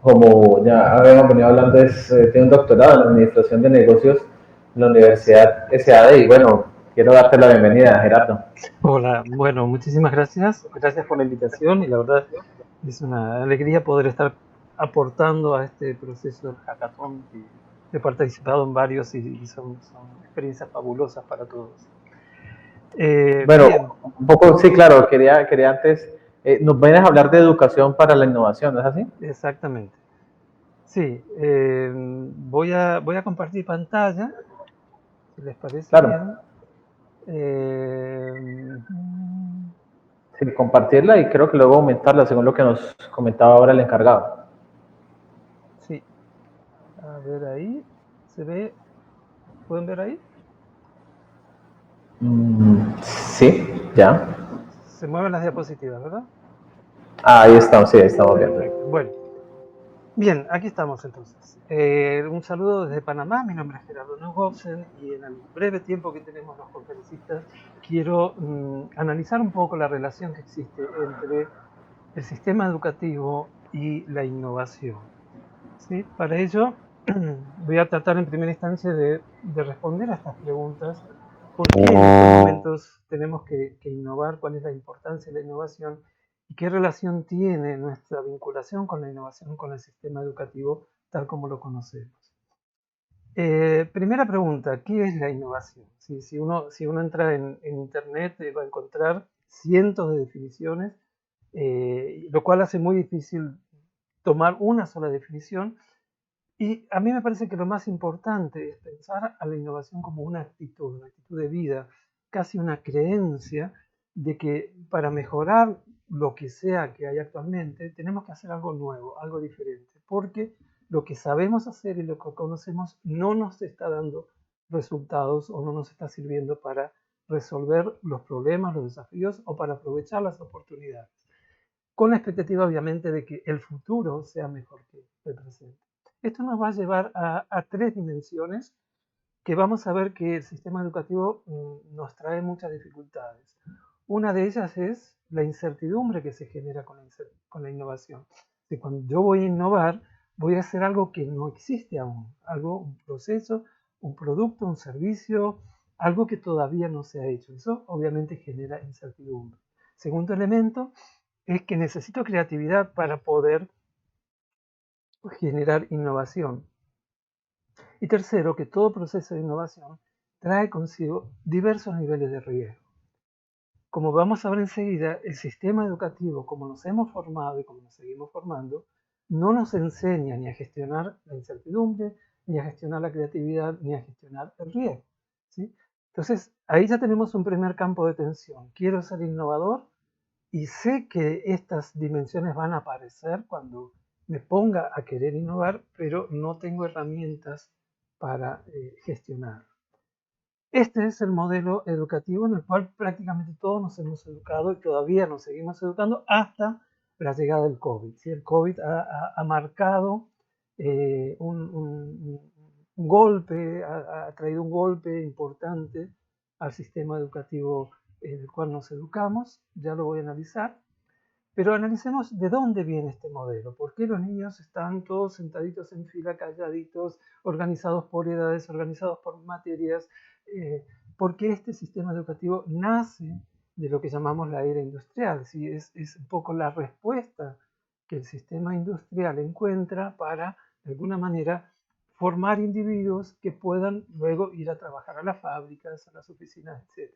Como ya habíamos venido hablando, tiene un doctorado en Administración de Negocios en la Universidad SAD y bueno, quiero darte la bienvenida, Gerardo. Hola, bueno, muchísimas gracias. Gracias por la invitación y la verdad es una alegría poder estar aportando a este proceso del hackathon que he participado en varios y son experiencias fabulosas para todos. Bueno, Bien, un poco, sí, claro, quería antes, nos vienes a hablar de educación para la innovación, ¿no es así? exactamente. Sí, voy a compartir pantalla, si les parece Claro, bien. Mm, sí, compartirla y creo que luego aumentarla según lo que nos comentaba ahora el encargado. sí, a ver ahí, ¿se ve? ¿Pueden ver ahí? Sí, ya. Se mueven las diapositivas, ¿verdad? Ahí estamos, sí, ahí estamos viendo. Perfecto. Bueno, bien, aquí estamos entonces. Un saludo desde Panamá, mi nombre es Gerardo Neuhausen y en el breve tiempo que tenemos los conferencistas quiero analizar un poco la relación que existe entre el sistema educativo y la innovación. ¿Sí? Para ello voy a tratar en primera instancia de responder a estas preguntas. ¿Por qué en estos momentos tenemos que innovar? ¿Cuál es la importancia de la innovación? ¿Y qué relación tiene nuestra vinculación con la innovación con el sistema educativo tal como lo conocemos? Primera pregunta, ¿qué es la innovación? Si uno entra en Internet va a encontrar cientos de definiciones, lo cual hace muy difícil tomar una sola definición y a mí me parece que lo más importante es pensar a la innovación como una actitud de vida, casi una creencia de que para mejorar lo que sea que hay actualmente, tenemos que hacer algo nuevo, algo diferente, porque lo que sabemos hacer y lo que conocemos no nos está dando resultados o no nos está sirviendo para resolver los problemas, los desafíos o para aprovechar las oportunidades, con la expectativa obviamente de que el futuro sea mejor que el presente. Esto nos va a llevar a tres dimensiones que vamos a ver que el sistema educativo nos trae muchas dificultades. Una de ellas es la incertidumbre que se genera con la innovación. De cuando yo voy a innovar, voy a hacer algo que no existe aún, algo, un proceso, un producto, un servicio, algo que todavía no se ha hecho. Eso obviamente genera incertidumbre. Segundo elemento es que necesito creatividad para poder generar innovación. Y tercero, que todo proceso de innovación trae consigo diversos niveles de riesgo. Como vamos a ver enseguida, el sistema educativo, como nos hemos formado y como nos seguimos formando, no nos enseña ni a gestionar la incertidumbre, ni a gestionar la creatividad, ni a gestionar el riesgo. ¿Sí? Entonces, ahí ya tenemos un primer campo de tensión. Quiero ser innovador y sé que estas dimensiones van a aparecer cuando me ponga a querer innovar, pero no tengo herramientas para gestionar. Este es el modelo educativo en el cual prácticamente todos nos hemos educado y todavía nos seguimos educando hasta la llegada del COVID. ¿Sí? El COVID ha marcado un golpe, ha traído un golpe importante al sistema educativo en el cual nos educamos, ya lo voy a analizar, pero analicemos de dónde viene este modelo, por qué los niños están todos sentaditos en fila, calladitos, organizados por edades, organizados por materias, eh, porque este sistema educativo nace de lo que llamamos la era industrial, ¿sí? Es un poco la respuesta que el sistema industrial encuentra para, de alguna manera, formar individuos que puedan luego ir a trabajar a las fábricas, a las oficinas, etc.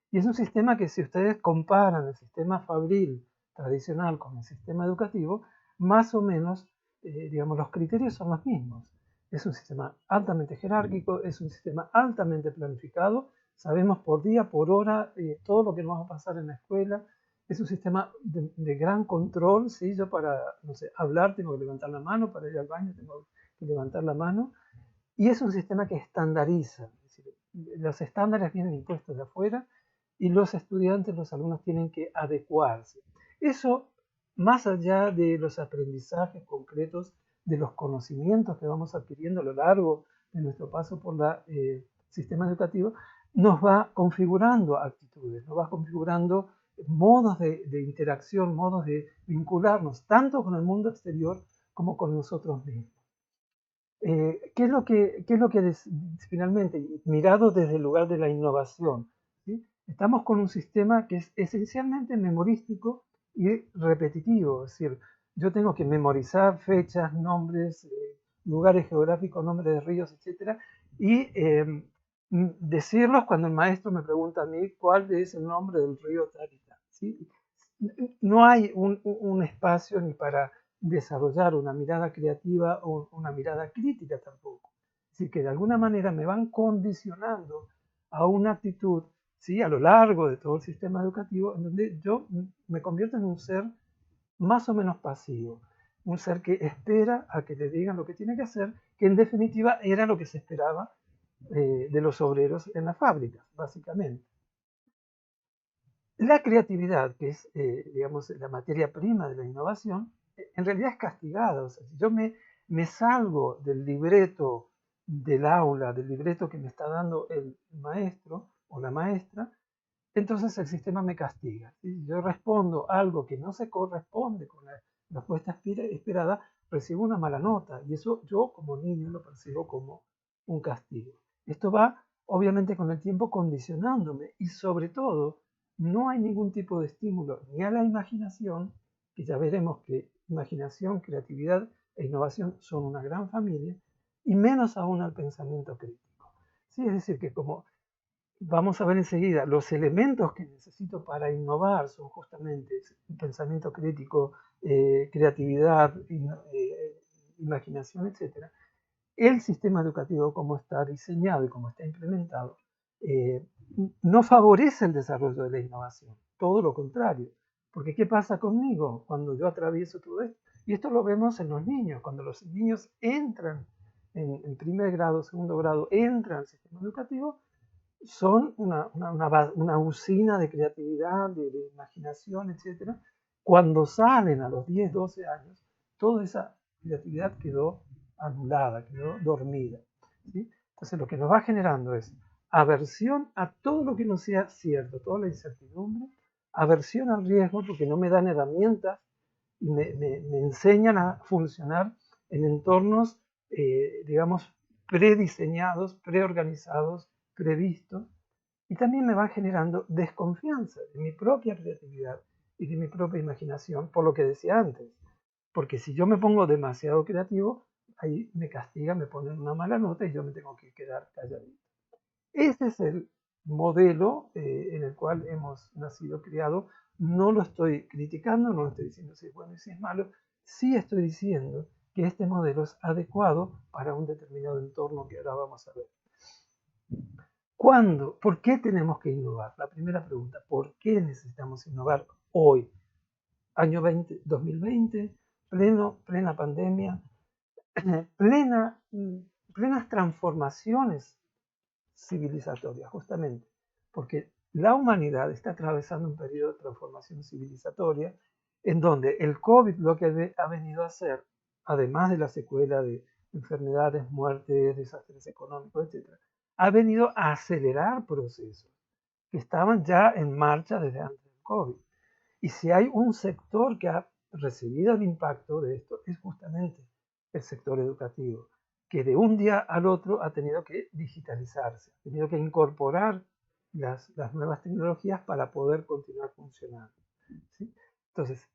Y es un sistema que si ustedes comparan el sistema fabril tradicional con el sistema educativo, más o menos, digamos, los criterios son los mismos. Es un sistema altamente jerárquico, es un sistema altamente planificado, sabemos por día, por hora, todo lo que nos va a pasar en la escuela, es un sistema de gran control, ¿sí? Yo para, no sé, hablar tengo que levantar la mano, para ir al baño tengo que levantar la mano, y es un sistema que estandariza, es decir, los estándares vienen impuestos de afuera y los estudiantes, los alumnos tienen que adecuarse. Eso, más allá de los aprendizajes concretos, de los conocimientos que vamos adquiriendo a lo largo de nuestro paso por el sistema educativo, nos va configurando actitudes, nos va configurando modos de interacción, modos de vincularnos tanto con el mundo exterior como con nosotros mismos. ¿Qué es lo que finalmente, mirado desde el lugar de la innovación? ¿Sí? Estamos con un sistema que es esencialmente memorístico y repetitivo, es decir, yo tengo que memorizar fechas, nombres, lugares geográficos, nombres de ríos, etcétera, y decirlos cuando el maestro me pregunta a mí cuál es el nombre del río tal y tal, ¿sí? No hay un espacio ni para desarrollar una mirada creativa o una mirada crítica tampoco. Así que de alguna manera me van condicionando a una actitud, ¿sí? A lo largo de todo el sistema educativo, en donde yo me convierto en un ser más o menos pasivo, un ser que espera a que le digan lo que tiene que hacer, que en definitiva era lo que se esperaba de los obreros en las fábricas, básicamente. La creatividad, que es, digamos, la materia prima de la innovación, en realidad es castigada. O sea, si yo me salgo del libreto del aula, del libreto que me está dando el maestro o la maestra, entonces el sistema me castiga. Si yo respondo algo que no se corresponde con la respuesta esperada, recibo una mala nota. Y eso yo como niño lo percibo como un castigo. Esto va obviamente con el tiempo condicionándome y sobre todo no hay ningún tipo de estímulo ni a la imaginación, que ya veremos que imaginación, creatividad e innovación son una gran familia, y menos aún al pensamiento crítico. Sí, es decir, que como vamos a ver enseguida, los elementos que necesito para innovar son justamente pensamiento crítico, creatividad, imaginación, etc. El sistema educativo como está diseñado y como está implementado eh, no favorece el desarrollo de la innovación, todo lo contrario. Porque ¿qué pasa conmigo cuando yo atravieso todo esto? Y esto lo vemos en los niños, cuando los niños entran en primer grado, segundo grado, entran al sistema educativo, son una usina de creatividad, de imaginación, etc. Cuando salen a los 10, 12 años, toda esa creatividad quedó anulada, quedó dormida. ¿Sí? Entonces lo que nos va generando es aversión a todo lo que no sea cierto, toda la incertidumbre, aversión al riesgo porque no me dan herramientas y me enseñan a funcionar en entornos, digamos, prediseñados, preorganizados, previstos, y también me van generando desconfianza de mi propia creatividad y de mi propia imaginación, por lo que decía antes. Porque si yo me pongo demasiado creativo, ahí me castigan, me ponen una mala nota y yo me tengo que quedar calladito. Este es el modelo en el cual hemos nacido, criado. No lo estoy criticando, no lo estoy diciendo si es bueno y si es malo. Sí estoy diciendo que este modelo es adecuado para un determinado entorno que ahora vamos a ver. ¿Cuándo? ¿Por qué tenemos que innovar? La primera pregunta, ¿por qué necesitamos innovar hoy? Año 2020, plena pandemia, plenas transformaciones civilizatorias, justamente, porque la humanidad está atravesando un periodo de transformación civilizatoria en donde el COVID lo que ha venido a hacer, además de la secuela de enfermedades, muertes, desastres económicos, etc., ha venido a acelerar procesos que estaban ya en marcha desde antes del COVID. Y si hay un sector que ha recibido el impacto de esto, es justamente el sector educativo, que de un día al otro ha tenido que digitalizarse, ha tenido que incorporar las nuevas tecnologías para poder continuar funcionando. ¿Sí? Entonces,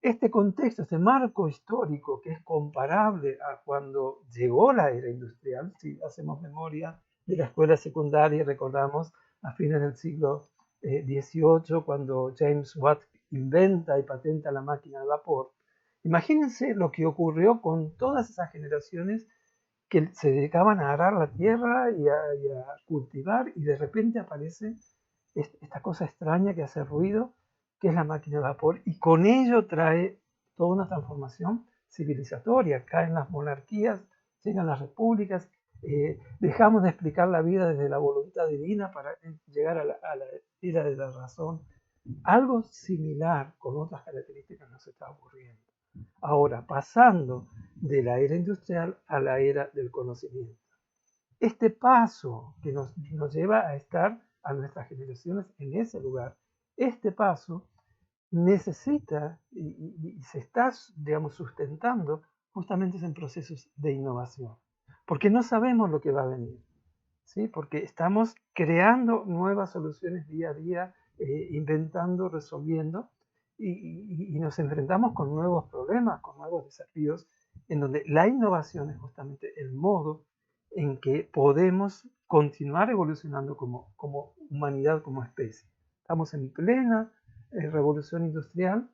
este contexto, este marco histórico que es comparable a cuando llegó la era industrial, si hacemos memoria de la escuela secundaria, recordamos a fines del siglo XVIII, cuando James Watt inventa y patenta la máquina de vapor. Imagínense lo que ocurrió con todas esas generaciones que se dedicaban a arar la tierra y a cultivar, y de repente aparece esta cosa extraña que hace ruido, que es la máquina de vapor, y con ello trae toda una transformación civilizatoria. Caen las monarquías, llegan las repúblicas, dejamos de explicar la vida desde la voluntad divina para llegar a la era de la razón. Algo similar, con otras características, nos está ocurriendo. Ahora, pasando de la era industrial a la era del conocimiento. Este paso que nos lleva a estar a nuestras generaciones en ese lugar, este paso necesita y se está, digamos, sustentando justamente es en procesos de innovación, porque no sabemos lo que va a venir, ¿sí? Porque estamos creando nuevas soluciones día a día, inventando, resolviendo, y nos enfrentamos con nuevos problemas, con nuevos desafíos, en donde la innovación es justamente el modo en que podemos continuar evolucionando como humanidad, como especie. Estamos en plena revolución industrial.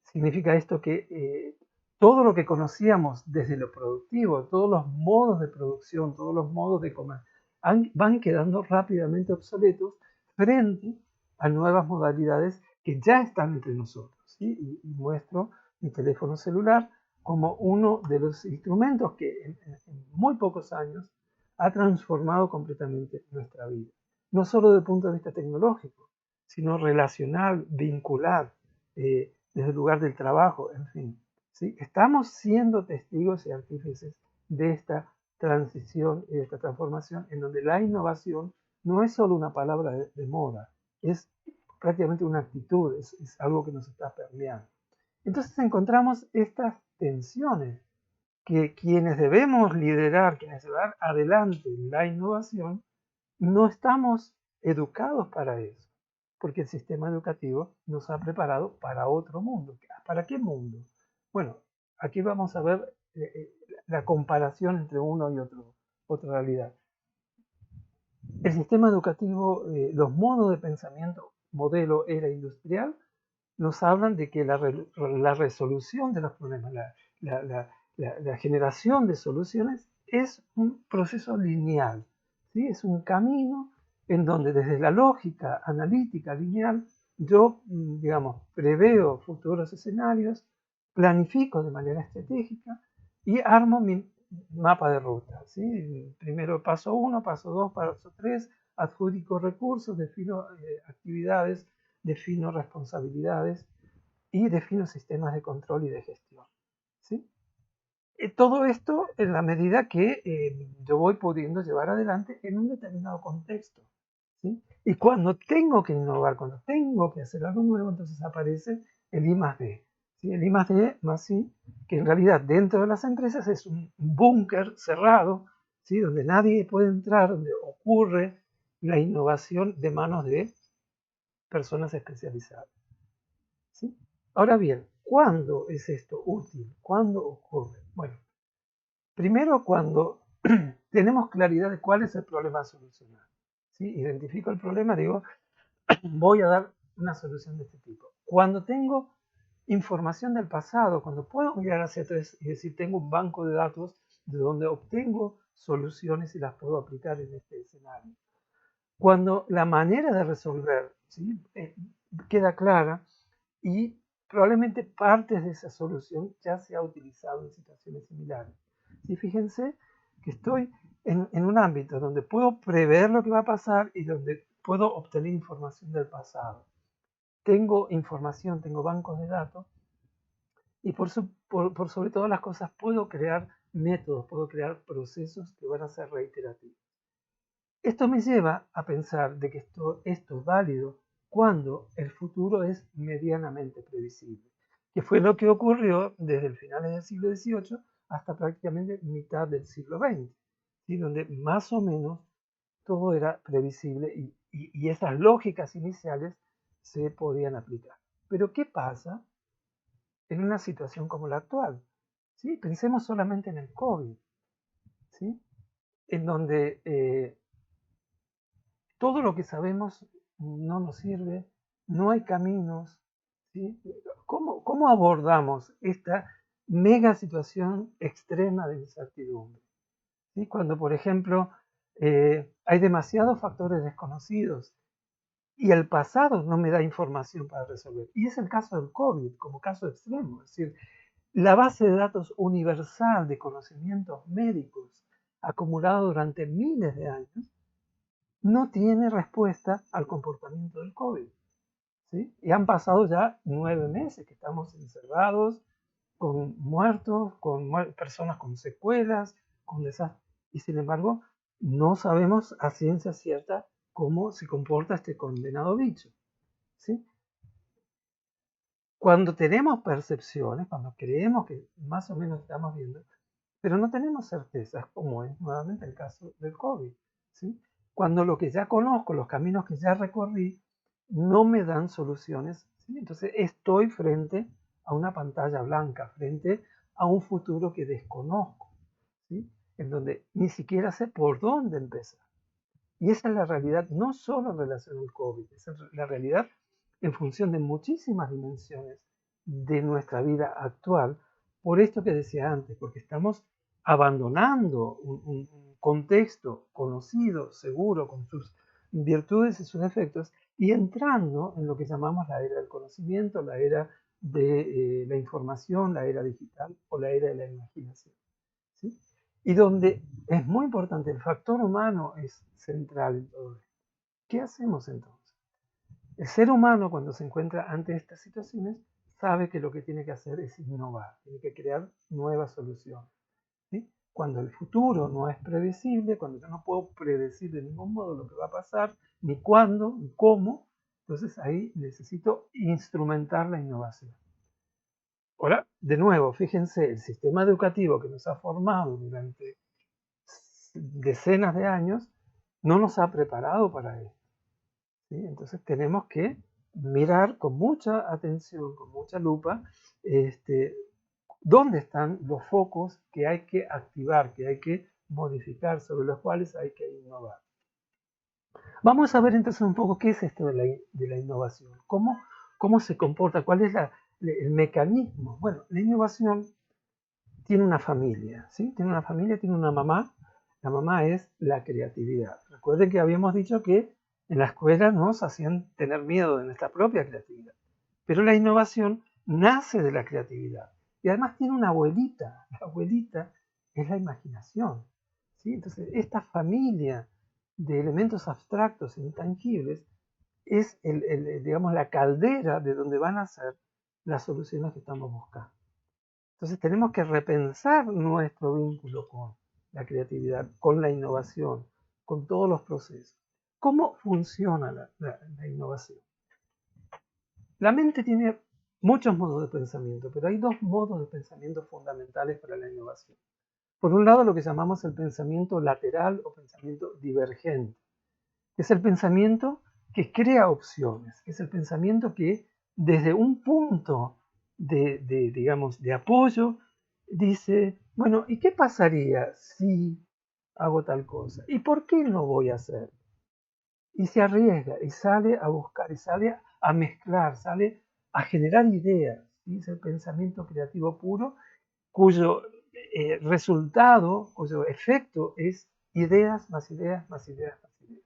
Significa esto que todo lo que conocíamos desde lo productivo, todos los modos de producción, todos los modos de comer, van quedando rápidamente obsoletos frente a nuevas modalidades que ya están entre nosotros, ¿sí? Y muestro mi teléfono celular como uno de los instrumentos que en muy pocos años ha transformado completamente nuestra vida. No solo desde el punto de vista tecnológico, sino relacional, vincular, desde el lugar del trabajo, en fin. ¿Sí? Estamos siendo testigos y artífices de esta transición y de esta transformación en donde la innovación no es solo una palabra de moda, es prácticamente una actitud, es algo que nos está permeando. Entonces encontramos estas tensiones que quienes debemos liderar, quienes llevar adelante la innovación, no estamos educados para eso, porque el sistema educativo nos ha preparado para otro mundo. ¿Para qué mundo? Bueno, aquí vamos a ver la comparación entre uno y otra realidad. El sistema educativo, los modos de pensamiento, modelo era industrial, nos hablan de que la resolución de los problemas, la, la, la generación de soluciones es un proceso lineal, ¿sí? Es un camino en donde desde la lógica analítica lineal yo, digamos, preveo futuros escenarios, planifico de manera estratégica y armo mi mapa de ruta, ¿sí? Primero paso 1, paso 2, paso 3, adjudico recursos, defino actividades, defino responsabilidades y defino sistemas de control y de gestión, ¿sí? Todo esto en la medida que yo voy pudiendo llevar adelante en un determinado contexto, ¿sí? Y cuando tengo que innovar, cuando tengo que hacer algo nuevo, entonces aparece el I más D, ¿sí? El I más D más I, que en realidad dentro de las empresas es un búnker cerrado, ¿sí? Donde nadie puede entrar, donde ocurre la innovación de manos de personas especializadas, ¿sí? Ahora bien, ¿cuándo es esto útil? ¿Cuándo ocurre? Bueno, primero cuando tenemos claridad de cuál es el problema a solucionar, ¿sí? Identifico el problema, digo, voy a dar una solución de este tipo. Cuando tengo información del pasado, cuando puedo mirar hacia atrás y decir, tengo un banco de datos de donde obtengo soluciones y las puedo aplicar en este escenario. Cuando la manera de resolver, ¿sí? Queda clara y probablemente partes de esa solución ya se ha utilizado en situaciones similares. Y fíjense que estoy en un ámbito donde puedo prever lo que va a pasar y donde puedo obtener información del pasado. Tengo información, tengo bancos de datos y por sobre todas las cosas puedo crear métodos, puedo crear procesos que van a ser reiterativos. Esto me lleva a pensar de que esto es válido cuando el futuro es medianamente previsible, que fue lo que ocurrió desde el finales del siglo XVIII hasta prácticamente mitad del siglo XX, ¿sí? Donde más o menos todo era previsible y esas lógicas iniciales se podían aplicar. Pero ¿qué pasa en una situación como la actual? ¿Sí? Pensemos solamente en el COVID, ¿sí? En donde todo lo que sabemos no nos sirve, no hay caminos, ¿sí? ¿Cómo abordamos esta mega situación extrema de incertidumbre? ¿Sí? Cuando, por ejemplo, hay demasiados factores desconocidos y el pasado no me da información para resolver. Y es el caso del COVID como caso extremo, es decir, la base de datos universal de conocimientos médicos acumulado durante miles de años no tiene respuesta al comportamiento del COVID, ¿sí? Y han pasado ya 9 meses que estamos encerrados, con muertos, con personas con secuelas, con desastres. Y sin embargo, no sabemos a ciencia cierta cómo se comporta este condenado bicho, ¿sí? Cuando tenemos percepciones, cuando creemos que más o menos estamos viendo, pero no tenemos certezas, como es nuevamente el caso del COVID, ¿sí? Cuando lo que ya conozco, los caminos que ya recorrí, no me dan soluciones, ¿sí? Entonces estoy frente a una pantalla blanca, frente a un futuro que desconozco, ¿sí? En donde ni siquiera sé por dónde empezar. Y esa es la realidad, no solo en relación al COVID, es la realidad en función de muchísimas dimensiones de nuestra vida actual, por esto que decía antes, porque estamos abandonando un contexto conocido, seguro, con sus virtudes y sus defectos, y entrando en lo que llamamos la era del conocimiento, la era de la información, la era digital o la era de la imaginación, ¿sí? Y donde es muy importante, el factor humano es central en todo esto. ¿Qué hacemos entonces? El ser humano, cuando se encuentra ante estas situaciones, sabe que lo que tiene que hacer es innovar, tiene que crear nuevas soluciones, ¿sí? Cuando el futuro no es predecible, cuando yo no puedo predecir de ningún modo lo que va a pasar, ni cuándo, ni cómo, entonces ahí necesito instrumentar la innovación. Ahora, de nuevo, fíjense, el sistema educativo que nos ha formado durante decenas de años no nos ha preparado para esto, ¿sí? Entonces tenemos que mirar con mucha atención, con mucha lupa, este, dónde están los focos que hay que activar, que hay que modificar, sobre los cuales hay que innovar. Vamos a ver entonces un poco qué es esto de la innovación, cómo se comporta, cuál es el mecanismo. Bueno, la innovación tiene una familia, ¿sí? Tiene una familia, tiene una mamá. La mamá es la creatividad. Recuerden que habíamos dicho que en la escuela nos hacían tener miedo de nuestra propia creatividad. Pero la innovación nace de la creatividad. Y además tiene una abuelita. La abuelita es la imaginación, ¿sí? Entonces, esta familia de elementos abstractos e intangibles es digamos, la caldera de donde van a ser las soluciones que estamos buscando. Entonces tenemos que repensar nuestro vínculo con la creatividad, con la innovación, con todos los procesos. ¿Cómo funciona la innovación? La mente tiene muchos modos de pensamiento, pero hay dos modos de pensamiento fundamentales para la innovación. Por un lado, lo que llamamos el pensamiento lateral o pensamiento divergente, que es el pensamiento que crea opciones, que es el pensamiento que desde un punto digamos, de apoyo dice, bueno, ¿y qué pasaría si hago tal cosa? ¿Y por qué no voy a hacer? Y se arriesga y sale a buscar y sale a mezclar, sale a generar ideas. ¿Sí? Es el pensamiento creativo puro cuyo resultado, cuyo efecto es ideas más ideas más ideas más ideas.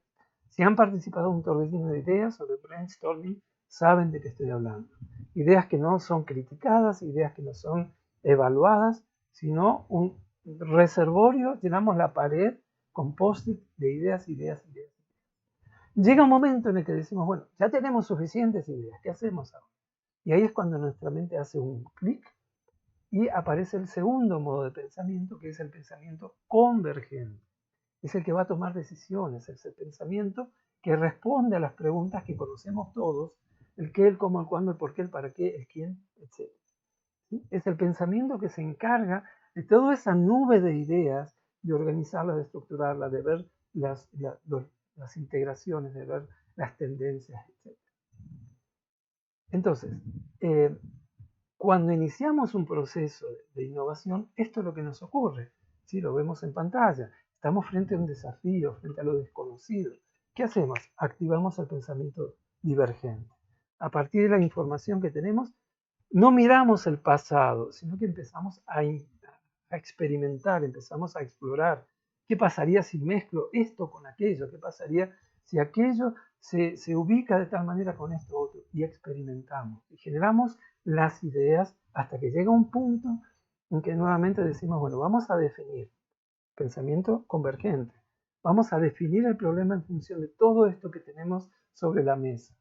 Si han participado en un torbellino de ideas o de brainstorming, saben de qué estoy hablando. Ideas que no son criticadas, ideas que no son evaluadas, sino un reservorio, llenamos la pared con post-it de ideas, ideas, ideas. Llega un momento en el que decimos, bueno, ya tenemos suficientes ideas, ¿qué hacemos ahora? Y ahí es cuando nuestra mente hace un clic y aparece el segundo modo de pensamiento, que es el pensamiento convergente. Es el que va a tomar decisiones, es el pensamiento que responde a las preguntas que conocemos todos, el qué, el cómo, el cuándo, el por qué, el para qué, el quién, etc. ¿Sí? Es el pensamiento que se encarga de toda esa nube de ideas, de organizarla, de estructurarla, de ver las integraciones, de ver las tendencias, etc. Entonces, cuando iniciamos un proceso de innovación, esto es lo que nos ocurre. ¿Sí? Lo vemos en pantalla. Estamos frente a un desafío, frente a lo desconocido. ¿Qué hacemos? Activamos el pensamiento divergente. A partir de la información que tenemos, no miramos el pasado, sino que empezamos a experimentar, empezamos a explorar. ¿Qué pasaría si mezclo esto con aquello? ¿Qué pasaría si aquello se ubica de tal manera con esto otro? Y experimentamos y generamos las ideas hasta que llega un punto en que nuevamente decimos, bueno, vamos a definir pensamiento convergente. Vamos a definir el problema en función de todo esto que tenemos sobre la mesa.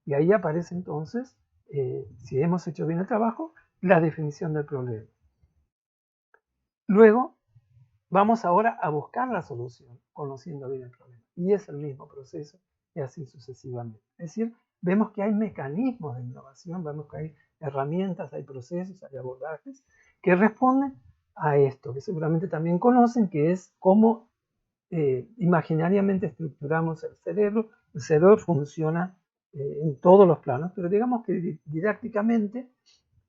Y ahí aparece entonces, si hemos hecho bien el trabajo, la definición del problema. Luego, vamos ahora a buscar la solución, conociendo bien el problema. Y es el mismo proceso y así sucesivamente. Es decir, vemos que hay mecanismos de innovación, vemos que hay herramientas, hay procesos, hay abordajes que responden a esto, que seguramente también conocen, que es cómo imaginariamente estructuramos el cerebro. El cerebro funciona en todos los planos, pero digamos que didácticamente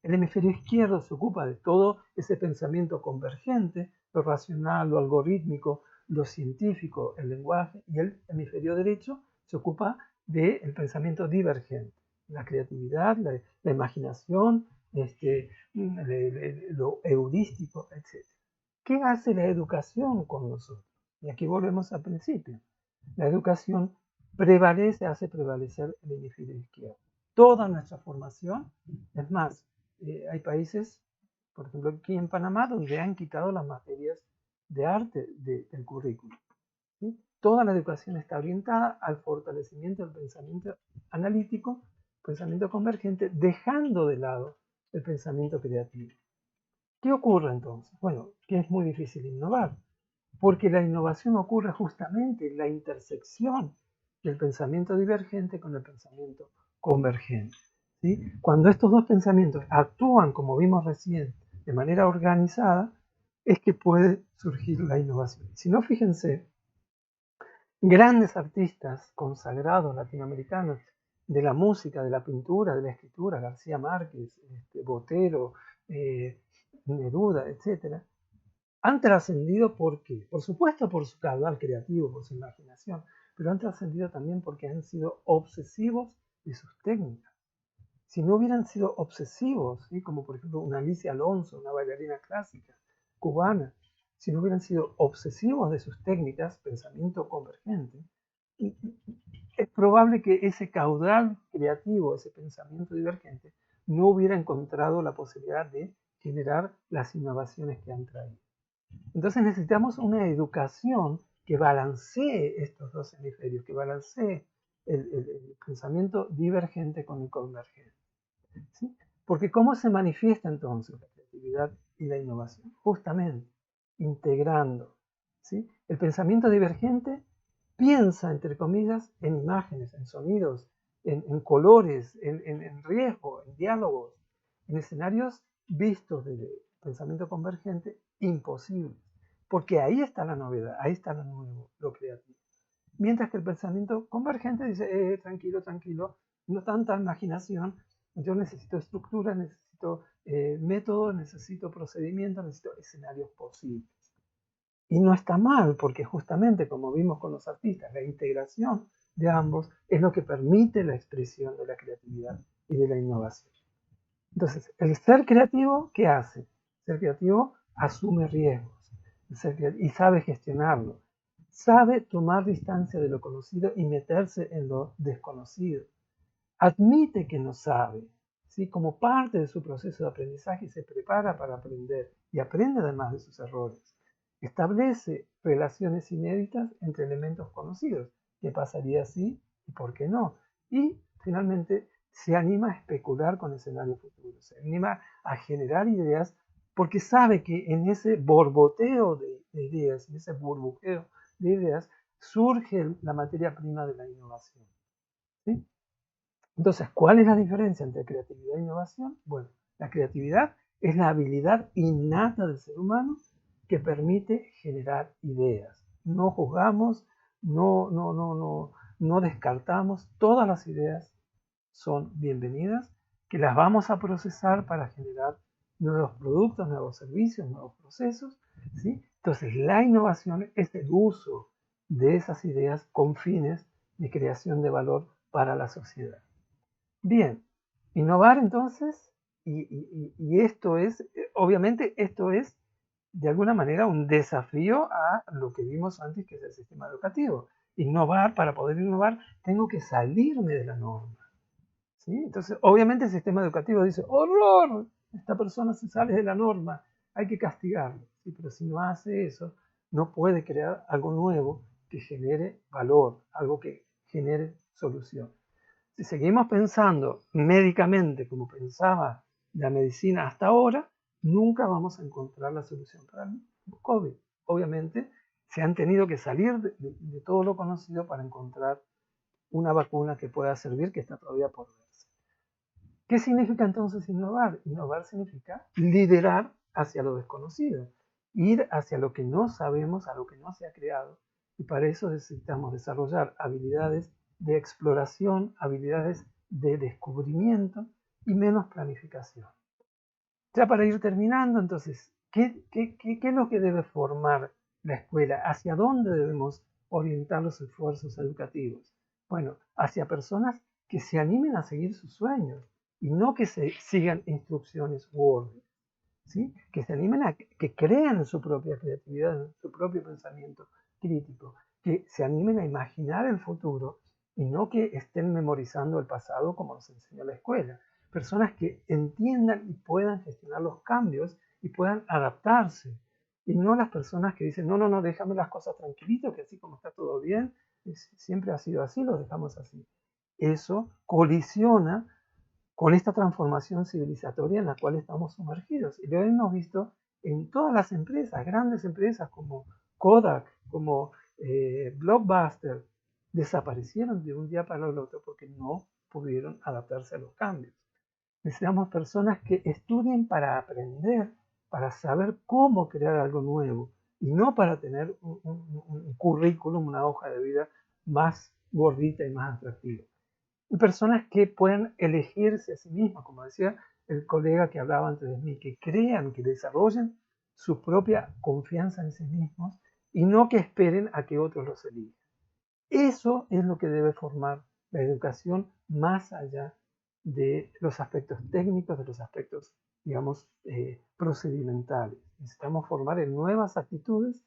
el hemisferio izquierdo se ocupa de todo ese pensamiento convergente, lo racional, lo algorítmico, lo científico, el lenguaje, y el hemisferio derecho se ocupa del pensamiento divergente, la creatividad, la imaginación, lo heurístico, etc. ¿Qué hace la educación con nosotros? Y aquí volvemos al principio. La educación hace prevalecer el hemisferio izquierdo. Toda nuestra formación, es más, hay países, por ejemplo aquí en Panamá, donde han quitado las materias de arte del currículo. ¿Sí? Toda la educación está orientada al fortalecimiento del pensamiento analítico, pensamiento convergente, dejando de lado el pensamiento creativo. ¿Qué ocurre entonces? Bueno, que es muy difícil innovar, porque la innovación ocurre justamente en la intersección del pensamiento divergente con el pensamiento convergente. ¿Sí? Cuando estos dos pensamientos actúan, como vimos recién, de manera organizada, es que puede surgir la innovación. Si no, fíjense, grandes artistas consagrados latinoamericanos de la música, de la pintura, de la escritura, García Márquez, Botero, Neruda, etc., han trascendido ¿por qué? Por supuesto por su caudal creativo, por su imaginación, pero han trascendido también porque han sido obsesivos de sus técnicas. Si no hubieran sido obsesivos, ¿sí? Como por ejemplo una Alicia Alonso, una bailarina clásica cubana, si no hubieran sido obsesivos de sus técnicas, pensamiento convergente, es probable que ese caudal creativo, ese pensamiento divergente, no hubiera encontrado la posibilidad de generar las innovaciones que han traído. Entonces necesitamos una educación que balancee estos dos hemisferios, que balancee el pensamiento divergente con el convergente. ¿Sí? Porque ¿cómo se manifiesta entonces la creatividad y la innovación? Justamente integrando. ¿Sí? El pensamiento divergente piensa, entre comillas, en imágenes, en sonidos, en colores, en riesgo, en diálogos, en escenarios vistos del pensamiento convergente imposibles. Porque ahí está la novedad, ahí está lo nuevo, lo creativo. Mientras que el pensamiento convergente dice, tranquilo, tranquilo, no tanta imaginación, yo necesito estructura, necesito método, necesito procedimiento, necesito escenarios posibles. Y no está mal, porque justamente como vimos con los artistas, la integración de ambos es lo que permite la expresión de la creatividad y de la innovación. Entonces, el ser creativo, ¿qué hace? El ser creativo asume riesgos y sabe gestionarlo. Sabe tomar distancia de lo conocido y meterse en lo desconocido. Admite que no sabe, ¿sí? Como parte de su proceso de aprendizaje se prepara para aprender y aprende además de sus errores. Establece relaciones inéditas entre elementos conocidos. ¿Qué pasaría si y por qué no? Y finalmente se anima a especular con escenarios futuros, se anima a generar ideas porque sabe que en ese borboteo de ideas, en ese burbujeo de ideas, surge la materia prima de la innovación. ¿Sí? Entonces, ¿cuál es la diferencia entre creatividad e innovación? Bueno, la creatividad es la habilidad innata del ser humano que permite generar ideas. No juzgamos, no descartamos, todas las ideas son bienvenidas, que las vamos a procesar para generar nuevos productos, nuevos servicios, nuevos procesos. ¿Sí? Entonces, la innovación es el uso de esas ideas con fines de creación de valor para la sociedad. Bien, innovar entonces, y esto es, obviamente esto es de alguna manera un desafío a lo que vimos antes, que es el sistema educativo. Innovar, para poder innovar, tengo que salirme de la norma. ¿Sí? Entonces, obviamente el sistema educativo dice, ¡horror! Esta persona se sale de la norma, hay que castigarlo. ¿Sí? Pero si no hace eso, no puede crear algo nuevo que genere valor, algo que genere solución. Si seguimos pensando médicamente como pensaba la medicina hasta ahora, nunca vamos a encontrar la solución para el COVID. Obviamente, se han tenido que salir de todo lo conocido para encontrar una vacuna que pueda servir, que está todavía por verse. ¿Qué significa entonces innovar? Innovar significa liderar hacia lo desconocido, ir hacia lo que no sabemos, a lo que no se ha creado. Y para eso necesitamos desarrollar habilidades de exploración, habilidades de descubrimiento y menos planificación. Ya para ir terminando, entonces, ¿qué es lo que debe formar la escuela? ¿Hacia dónde debemos orientar los esfuerzos educativos? Bueno, hacia personas que se animen a seguir sus sueños y no que se sigan instrucciones Word, ¿sí? Que se animen a que crean en su propia creatividad, en su propio pensamiento crítico, que se animen a imaginar el futuro y no que estén memorizando el pasado como nos enseñó la escuela. Personas que entiendan y puedan gestionar los cambios y puedan adaptarse. Y no las personas que dicen, no, déjame las cosas tranquilitas, que así como está todo bien, siempre ha sido así, lo dejamos así. Eso colisiona con esta transformación civilizatoria en la cual estamos sumergidos. Y lo hemos visto en todas las empresas, grandes empresas como Kodak, como Blockbuster, desaparecieron de un día para el otro porque no pudieron adaptarse a los cambios. Necesitamos personas que estudien para aprender, para saber cómo crear algo nuevo y no para tener un currículum, una hoja de vida más gordita y más atractiva. Y personas que puedan elegirse a sí mismas, como decía el colega que hablaba antes de mí, que crean, que desarrollen su propia confianza en sí mismos y no que esperen a que otros los elijan. Eso es lo que debe formar la educación más allá de los aspectos técnicos, de los aspectos, digamos, procedimentales. Necesitamos formar en nuevas actitudes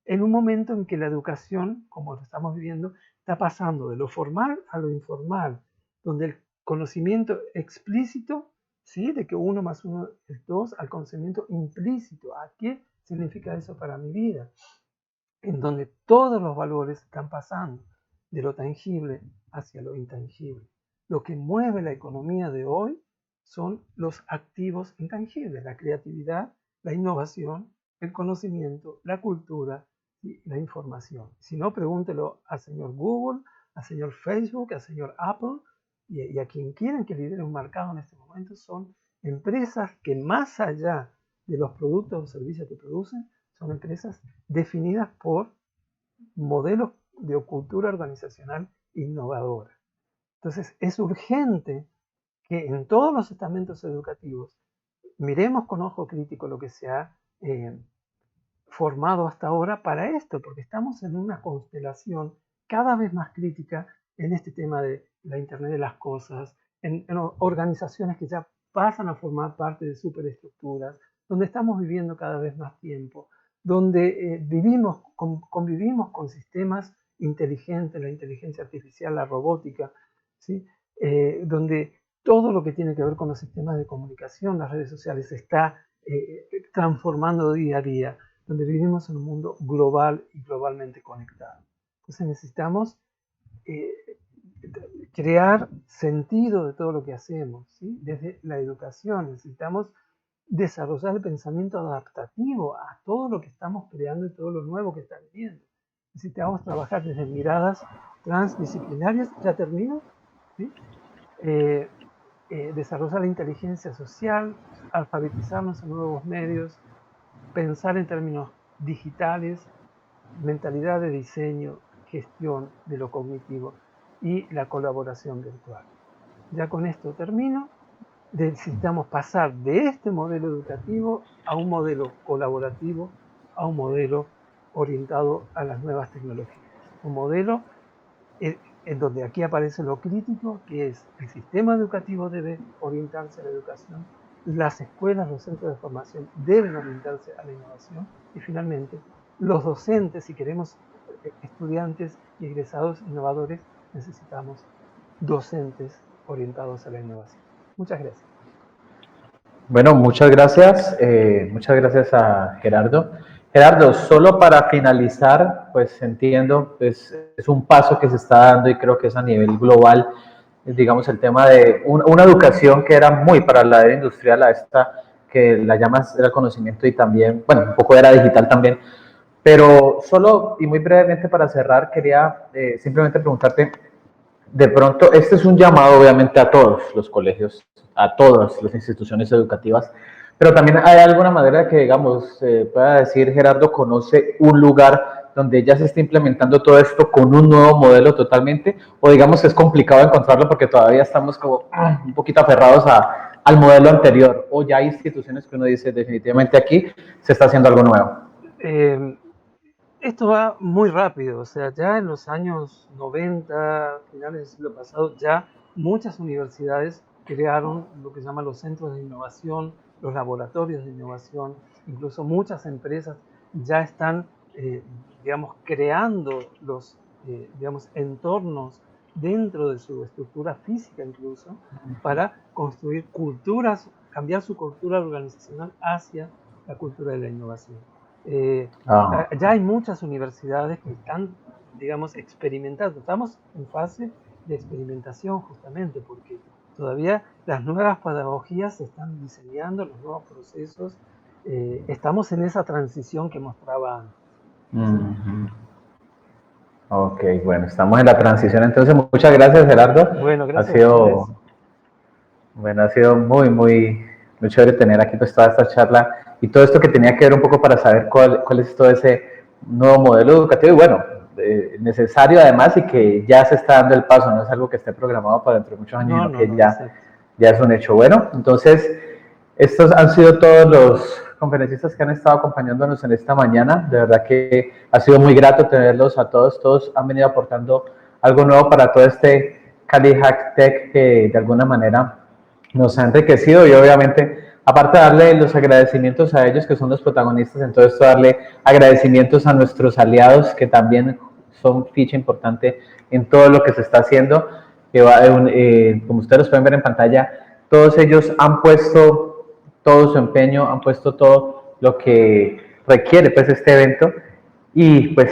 en un momento en que la educación, como lo estamos viviendo, está pasando de lo formal a lo informal, donde el conocimiento explícito, ¿sí? De que 1 más 1 es 2, al conocimiento implícito. ¿A qué significa eso para mi vida? En donde todos los valores están pasando de lo tangible hacia lo intangible. Lo que mueve la economía de hoy son los activos intangibles, la creatividad, la innovación, el conocimiento, la cultura y la información. Si no, pregúntelo al señor Google, al señor Facebook, al señor Apple y a quien quieran que lidere un mercado en este momento. Son empresas que más allá de los productos o servicios que producen, son empresas definidas por modelos de cultura organizacional innovadora. Entonces, es urgente que en todos los estamentos educativos miremos con ojo crítico lo que se ha formado hasta ahora para esto, porque estamos en una constelación cada vez más crítica en este tema de la Internet de las cosas, en organizaciones que ya pasan a formar parte de superestructuras, donde estamos viviendo cada vez más tiempo, donde convivimos con sistemas inteligentes, la inteligencia artificial, la robótica, ¿sí? Donde todo lo que tiene que ver con los sistemas de comunicación, las redes sociales, se está transformando día a día, donde vivimos en un mundo global y globalmente conectado. Entonces necesitamos crear sentido de todo lo que hacemos, ¿sí? Desde la educación necesitamos desarrollar el pensamiento adaptativo a todo lo que estamos creando y todo lo nuevo que está viniendo. Necesitamos trabajar desde miradas transdisciplinarias, ya termino, ¿sí? Desarrollar la inteligencia social, alfabetizarnos en nuevos medios, pensar en términos digitales, mentalidad de diseño, gestión de lo cognitivo y la colaboración virtual. Ya con esto termino. Necesitamos pasar de este modelo educativo a un modelo colaborativo, a un modelo orientado a las nuevas tecnologías. Un modelo en donde aquí aparece lo crítico, que es el sistema educativo debe orientarse a la educación, las escuelas, los centros de formación deben orientarse a la innovación y finalmente los docentes, si queremos estudiantes y egresados innovadores, necesitamos docentes orientados a la innovación. Muchas gracias. Bueno, muchas gracias a Gerardo. Gerardo, solo para finalizar, pues entiendo, pues es un paso que se está dando y creo que es a nivel global, digamos, el tema de una educación que era muy para la era industrial, a esta que la llamas era conocimiento y también, bueno, un poco era digital también, pero solo y muy brevemente para cerrar, quería simplemente preguntarte, de pronto, este es un llamado obviamente a todos los colegios a todas las instituciones educativas. Pero también hay alguna manera que, digamos, pueda decir, Gerardo, conoce un lugar donde ya se está implementando todo esto con un nuevo modelo totalmente, o digamos que es complicado encontrarlo porque todavía estamos como un poquito aferrados al modelo anterior, o ya hay instituciones que uno dice, definitivamente aquí se está haciendo algo nuevo. Esto va muy rápido, o sea, ya en los años 90, finales del siglo pasado, ya muchas universidades crearon lo que se llaman los centros de innovación, los laboratorios de innovación, incluso muchas empresas ya están, digamos, creando los, digamos, entornos dentro de su estructura física incluso, para construir culturas, cambiar su cultura organizacional hacia la cultura de la innovación. Ya hay muchas universidades que están, digamos, experimentando. Estamos en fase de experimentación justamente porque todavía las nuevas pedagogías se están diseñando, los nuevos procesos. Estamos en esa transición que mostraba antes. Ok, bueno, estamos en la transición, entonces muchas gracias, Gerardo. Bueno, gracias. Ha sido muy chévere tener aquí pues toda esta charla y todo esto que tenía que ver un poco para saber cuál es todo ese nuevo modelo educativo y bueno, necesario además y que ya se está dando el paso, no es algo que esté programado para dentro de muchos años, sino que ya es un hecho. Bueno, entonces estos han sido todos los conferencistas que han estado acompañándonos en esta mañana. De verdad que ha sido muy grato tenerlos a todos. Todos han venido aportando algo nuevo para todo este Cali Hack Tech que de alguna manera nos ha enriquecido y obviamente, aparte de darle los agradecimientos a ellos que son los protagonistas, entonces darle agradecimientos a nuestros aliados que también son ficha importante en todo lo que se está haciendo. Como ustedes los pueden ver en pantalla, todos ellos han puesto todo su empeño, han puesto todo lo que requiere pues este evento y pues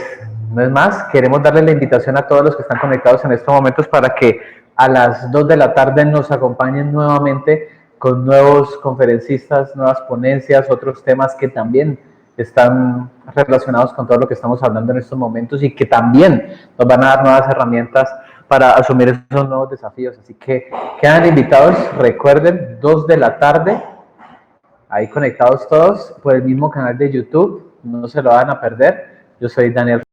no es más, queremos darle la invitación a todos los que están conectados en estos momentos para que a las 2 de la tarde nos acompañen nuevamente con nuevos conferencistas, nuevas ponencias, otros temas que también están relacionados con todo lo que estamos hablando en estos momentos y que también nos van a dar nuevas herramientas para asumir esos nuevos desafíos. Así que quedan invitados, recuerden, 2 de la tarde, ahí conectados todos por el mismo canal de YouTube, no se lo van a perder. Yo soy Daniel